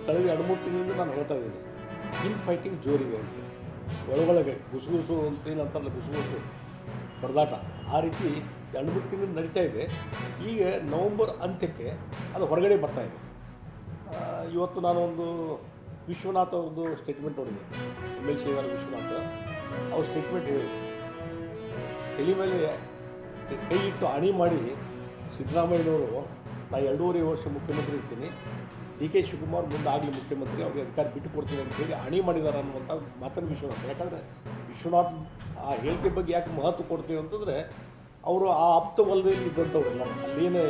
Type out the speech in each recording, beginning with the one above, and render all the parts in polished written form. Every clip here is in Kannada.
ಕಳೆದ 2-3 ತಿಂಗಳಿಂದ ನಾನು ಹೇಳ್ತಾ ಇದ್ದೀನಿ, ಇನ್ ಫೈಟಿಂಗ್ ಜೋರಿದೆ ಅಂತ. ಒಳಗೊಳಗೆ ಗುಸುಗುಸು ಅಂತ ಏನಂತಾರಲ್ಲ, ಗುಸುಗುಸು ಹೊಡೆದಾಟ ಆ ರೀತಿ 2-3 ತಿಂಗಳು ನಡೀತಾ ಇದೆ. ಈಗ ನವಂಬರ್ ಅಂತ್ಯಕ್ಕೆ ಅದು ಹೊರಗಡೆ ಬರ್ತಾ ಇದೆ. ಇವತ್ತು ನಾನು ಒಂದು ವಿಶ್ವನಾಥ್ ಅವ್ರದ್ದು ಸ್ಟೇಟ್ಮೆಂಟ್ ನೋಡಿದೆ, MLC ವಿಶ್ವನಾಥ್ ಅವ್ರ ಸ್ಟೇಟ್ಮೆಂಟ್ ಹೇಳಿ ತಲೆ ಮೇಲೆ ಕೈ ಇಟ್ಟು ಅಣಿ ಮಾಡಿ ಸಿದ್ದರಾಮಯ್ಯನವರು ನಾ 2.5 ವರ್ಷ ಮುಖ್ಯಮಂತ್ರಿ ಇರ್ತೀನಿ, DK ಶಿವಕುಮಾರ್ ಮುಂದೆ ಆಗಲಿ ಮುಖ್ಯಮಂತ್ರಿ, ಅವ್ರಿಗೆ ಅಧಿಕಾರ ಬಿಟ್ಟು ಕೊಡ್ತೀನಿ ಅಂತ ಹೇಳಿ ಅಣಿ ಮಾಡಿದ್ದಾರೆ ಅನ್ನುವಂಥ ಮಾತನ್ನು ವಿಶ್ವನಾಥ್. ಯಾಕಂದರೆ ವಿಶ್ವನಾಥ್ ಆ ಹೇಳಿಕೆ ಬಗ್ಗೆ ಯಾಕೆ ಮಹತ್ವ ಕೊಡ್ತೀವಿ ಅಂತಂದರೆ, ಅವರು ಆ ಆಪ್ತ ವಲಯದಲ್ಲಿ ಇದ್ದಂಥವ್ರಲ್ಲ, ಅಲ್ಲಿ ಏನೋ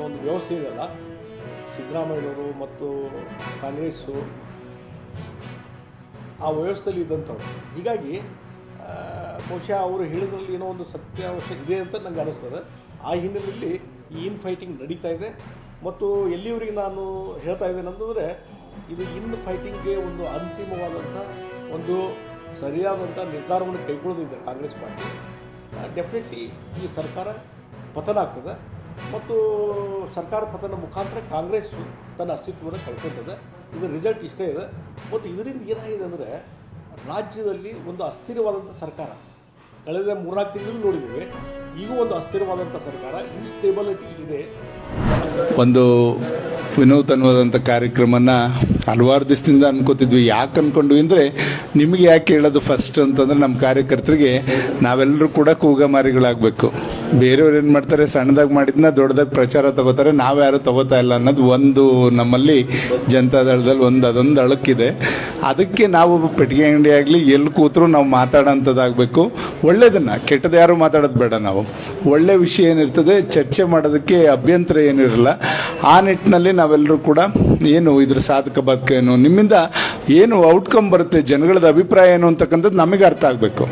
ಒಂದು ವ್ಯವಸ್ಥೆ ಇದೆಯಲ್ಲ, ಸಿದ್ದರಾಮಯ್ಯನವರು ಮತ್ತು ಕಾಂಗ್ರೆಸ್ಸು ಆ ವ್ಯವಸ್ಥೆಯಲ್ಲಿ ಇದ್ದಂಥವ್ರು. ಹೀಗಾಗಿ ಬಹುಶಃ ಅವರು ಹೇಳಿದ್ರಲ್ಲಿ ಏನೋ ಒಂದು ಸತ್ಯಾಂಶ ಇದೆ ಅಂತ ನನಗೆ ಅನ್ನಿಸ್ತದೆ. ಆ ಹಿನ್ನೆಲೆಯಲ್ಲಿ ಈ ಇನ್ ಫೈಟಿಂಗ್ ನಡೀತಾ ಇದೆ. ಮತ್ತು ಎಲ್ಲಿವರೆಗೆ ನಾನು ಹೇಳ್ತಾ ಇದ್ದೇನೆ ಅಂತಂದರೆ, ಇದು ಇನ್ ಫೈಟಿಂಗ್ಗೆ ಒಂದು ಅಂತಿಮವಾದಂಥ ಒಂದು ಸರಿಯಾದಂಥ ನಿರ್ಧಾರವನ್ನು ಕೈಗೊಳ್ಳೋದಿದೆ ಕಾಂಗ್ರೆಸ್ ಪಾರ್ಟಿ. ಡೆಫಿನೆಟ್ಲಿ ಈ ಸರ್ಕಾರ ಪತನ ಆಗ್ತದೆ ಮತ್ತು ಸರ್ಕಾರ ಪತನ ಮುಖಾಂತರ ಕಾಂಗ್ರೆಸ್ಸು ತನ್ನ ಅಸ್ತಿತ್ವವನ್ನು ಕಳ್ಕೊಳ್ತದೆ. ಇದರ ರಿಸಲ್ಟ್ ಇಷ್ಟೇ ಇದೆ. ಮತ್ತು ಇದರಿಂದ ಏನಾಗಿದೆ ಅಂದರೆ, ರಾಜ್ಯದಲ್ಲಿ ಒಂದು ಅಸ್ಥಿರವಾದಂಥ ಸರ್ಕಾರ ಕಳೆದ 3-4 ತಿಂಗಳು ನೋಡಿದ್ದೀವಿ. ಈಗೂ ಒಂದು ಅಸ್ಥಿರವಾದಂಥ ಸರ್ಕಾರ, ಇನ್ಸ್ಟೇಬಿಲಿಟಿ ಇದೆ. ಒಂದು ವಿನೂತನವಾದಂಥ ಕಾರ್ಯಕ್ರಮನ ಹಲವಾರು ದಿವಸದಿಂದ ಅನ್ಕೋತಿದ್ವಿ. ಯಾಕೆ ಅಂದ್ಕೊಂಡ್ವಿ ಅಂದರೆ, ನಿಮಗೆ ಯಾಕೆ ಹೇಳೋದು ಫಸ್ಟ್ ಅಂತಂದರೆ, ನಮ್ಮ ಕಾರ್ಯಕರ್ತರಿಗೆ ನಾವೆಲ್ಲರೂ ಕೂಡ ಕೂಗಮಾರಿಗಳಾಗಬೇಕು. ಬೇರೆಯವ್ರು ಏನು ಮಾಡ್ತಾರೆ, ಸಣ್ಣದಾಗಿ ಮಾಡಿದ್ನ ದೊಡ್ಡದಾಗಿ ಪ್ರಚಾರ ತಗೋತಾರೆ, ನಾವ್ಯಾರು ತಗೋತಾ ಇಲ್ಲ ಅನ್ನೋದು ಒಂದು ನಮ್ಮಲ್ಲಿ ಜನತಾದಳದಲ್ಲಿ ಅದೊಂದು ಅಳಕ್ಕಿದೆ. ಅದಕ್ಕೆ ನಾವು ಪೆಟ್ಟಿಗೆ ಅಂಗಡಿ ಆಗಲಿ ಎಲ್ಲಿ ಕೂತರೂ ನಾವು ಮಾತಾಡೋಂಥದ್ದಾಗಬೇಕು. ಒಳ್ಳೆಯದನ್ನು, ಕೆಟ್ಟದ್ದು ಯಾರು ಮಾತಾಡೋದು ಬೇಡ. ನಾವು ಒಳ್ಳೆ ವಿಷಯ ಏನಿರ್ತದೆ ಚರ್ಚೆ ಮಾಡೋದಕ್ಕೆ ಅಭ್ಯಂತರ ಏನಿರಲ್ಲ. ಆ ನಿಟ್ಟಿನಲ್ಲಿ ನಾವೆಲ್ಲರೂ ಕೂಡ ಏನು ಇದ್ರ ಸಾಧಕ ಬಾಧಕ ಏನು, ನಿಮ್ಮಿಂದ ಏನು ಔಟ್ಕಮ್ ಬರುತ್ತೆ, ಜನಗಳದ ಅಭಿಪ್ರಾಯ ಏನು ಅಂತಕ್ಕಂಥದ್ದು ನಮಗೆ ಅರ್ಥ ಆಗಬೇಕು.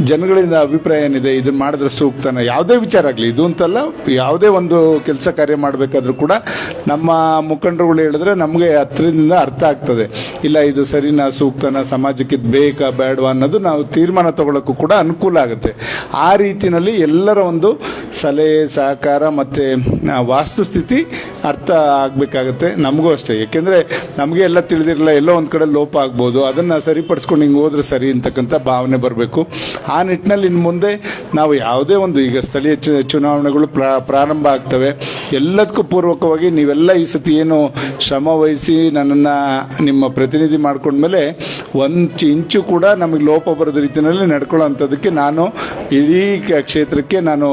ಜನಗಳಿಂದ ಅಭಿಪ್ರಾಯ ಏನಿದೆ, ಇದನ್ನು ಮಾಡಿದ್ರೆ ಸೂಕ್ತನ, ಯಾವುದೇ ವಿಚಾರ ಆಗಲಿ, ಇದು ಅಂತಲ್ಲ, ಯಾವುದೇ ಒಂದು ಕೆಲಸ ಕಾರ್ಯ ಮಾಡಬೇಕಾದ್ರೂ ಕೂಡ ನಮ್ಮ ಮುಖಂಡರುಗಳು ಹೇಳಿದ್ರೆ ನಮಗೆ ಹತ್ತಿರದಿಂದ ಅರ್ಥ ಆಗ್ತದೆ. ಇಲ್ಲ ಇದು ಸರಿನಾ, ಸೂಕ್ತನ, ಸಮಾಜಕ್ಕೆ ಇದು ಬೇಕಾ ಬೇಡವಾ ಅನ್ನೋದು ನಾವು ತೀರ್ಮಾನ ತಗೊಳ್ಳೋಕ್ಕೂ ಕೂಡ ಅನುಕೂಲ ಆಗುತ್ತೆ. ಆ ರೀತಿಯಲ್ಲಿ ಎಲ್ಲರ ಒಂದು ಸಲಹೆ ಸಹಕಾರ ಮತ್ತು ವಾಸ್ತುಸ್ಥಿತಿ ಅರ್ಥ ಆಗಬೇಕಾಗತ್ತೆ. ನಮಗೂ ಅಷ್ಟೇ, ಏಕೆಂದರೆ ನಮಗೆ ಎಲ್ಲ ತಿಳಿದಿರಲ್ಲ, ಎಲ್ಲೋ ಒಂದು ಕಡೆ ಲೋಪ ಆಗ್ಬೋದು, ಅದನ್ನು ಸರಿಪಡಿಸ್ಕೊಂಡು ಹಿಂಗೆ ಹೋದ್ರೆ ಸರಿ ಅಂತಕ್ಕಂಥ ಭಾವನೆ ಬರಬೇಕು. ಆ ನಿಟ್ಟಿನಲ್ಲಿ ಇನ್ನು ಮುಂದೆ ನಾವು ಯಾವುದೇ ಒಂದು, ಈಗ ಸ್ಥಳೀಯ ಚುನಾವಣೆಗಳು ಪ್ರಾರಂಭ ಆಗ್ತವೆ, ಎಲ್ಲದಕ್ಕೂ ಪೂರ್ವಕವಾಗಿ ನೀವೆಲ್ಲ ಈ ಸತಿ ಏನು ಶ್ರಮ ವಹಿಸಿ ನನ್ನನ್ನು ನಿಮ್ಮ ಪ್ರತಿನಿಧಿ ಮಾಡ್ಕೊಂಡ್ಮೇಲೆ ಒಂದು ಇಂಚು ಕೂಡ ನಮಗೆ ಲೋಪ ಬರೋದ ರೀತಿಯಲ್ಲಿ ನಡ್ಕೊಳ್ಳೋ ಅಂಥದ್ದಕ್ಕೆ ನಾನು ಇಡೀ ಕ್ಷೇತ್ರಕ್ಕೆ ನಾನು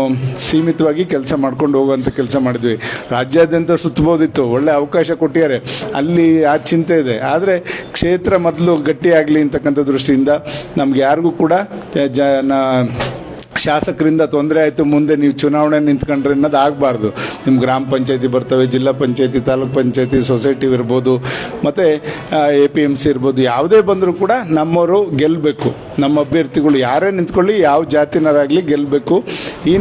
ಸೀಮಿತವಾಗಿ ಕೆಲಸ ಮಾಡ್ಕೊಂಡು ಹೋಗುವಂಥ ಕೆಲಸ ಮಾಡಿದ್ವಿ. ರಾಜ್ಯಾದ್ಯಂತ ಸುತ್ತಬೋದಿತ್ತು, ಒಳ್ಳೆ ಅವಕಾಶ ಕೊಟ್ಟಿದ್ದಾರೆ, ಅಲ್ಲಿ ಆ ಚಿಂತೆ ಇದೆ. ಆದರೆ ಕ್ಷೇತ್ರ ಮೊದಲು ಗಟ್ಟಿಯಾಗಲಿ ಅಂತಕ್ಕಂಥ ದೃಷ್ಟಿಯಿಂದ ನಮ್ಗೆ ಯಾರಿಗೂ ಕೂಡ ಶಾಸಕರಿಂದ ತೊಂದರೆ ಆಯಿತು, ಮುಂದೆ ನೀವು ಚುನಾವಣೆ ನಿಂತ್ಕೊಂಡ್ರೆ ಅನ್ನೋದು ಆಗಬಾರ್ದು. ನಿಮ್ಮ ಗ್ರಾಮ ಪಂಚಾಯತಿ ಬರ್ತವೆ, ಜಿಲ್ಲಾ ಪಂಚಾಯತಿ, ತಾಲೂಕ್ ಪಂಚಾಯತಿ, ಸೊಸೈಟಿ ಇರ್ಬೋದು, ಮತ್ತು APMC ಇರ್ಬೋದು, ಯಾವುದೇ ಬಂದರೂ ಕೂಡ ನಮ್ಮವರು ಗೆಲ್ಲಬೇಕು. ನಮ್ಮ ಅಭ್ಯರ್ಥಿಗಳು ಯಾರೇ ನಿಂತ್ಕೊಳ್ಳಿ, ಯಾವ ಜಾತಿನರಾಗಲಿ ಗೆಲ್ಲಬೇಕು. ಈ